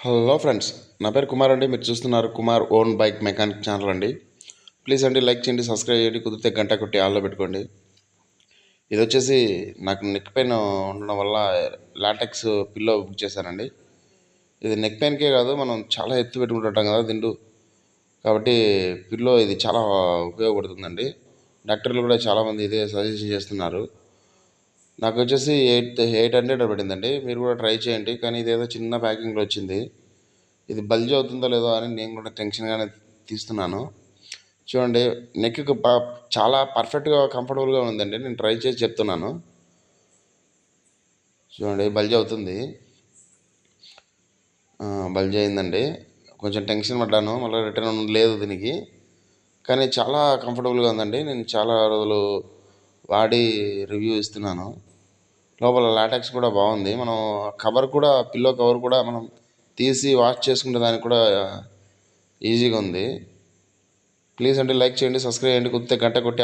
Hello friends, నా పేరు కుమార్ అండి. మీరు చూస్తున్నారు Kumar own bike mechanic channel అండి. ప్లీజ్ అండి లైక్ చేయండి, సబ్స్క్రైబ్ చేయండి, కుదిరితే గంట కొట్టి ఆల్లో పెట్టుకోండి. ఇది వచ్చేసి నాకు నెక్ పెయిన్ ఉండడం వల్ల లాటెక్స్ పిల్లో బుక్ చేశానండి. ఇది నెక్ పెయిన్కే కాదు, మనం చాలా ఎత్తు పెట్టుకుంటుంటాం కదా దిండు, కాబట్టి పిల్లో ఇది చాలా ఉపయోగపడుతుందండి. డాక్టర్లు కూడా చాలామంది ఇదే సజెషన్ చేస్తున్నారు. నాకు వచ్చేసి 800 పడిందండి. మీరు కూడా ట్రై చేయండి. కానీ ఇదేదో చిన్న ప్యాకింగ్లో వచ్చింది. ఇది బల్జ్ అవుతుందో లేదో అని నేను కూడా టెన్షన్గానే తీస్తున్నాను. చూడండి, నెక్కి చాలా పర్ఫెక్ట్గా కంఫర్టబుల్గా ఉందండి. నేను ట్రై చేసి చెప్తున్నాను. చూడండి, బల్జ్ అవుతుంది. బల్జ్ అయిందండి. కొంచెం టెన్షన్ పడ్డాను, మళ్ళీ రిటర్న్ లేదు దీనికి. కానీ చాలా కంఫర్టబుల్గా ఉందండి. నేను చాలా రోజులు వాడి రివ్యూ ఇస్తున్నాను. లోపల లాటెక్స్ కూడా బాగుంది. మనం కవర్ కూడా, పిల్లో కవర్ కూడా మనం తీసి వాష్ చేసుకునే దానికి కూడా ఈజీగా ఉంది. ప్లీజ్ అంటే లైక్ చేయండి, సబ్స్క్రైబ్ చేయండి, కుదిరితే గంట కొట్టి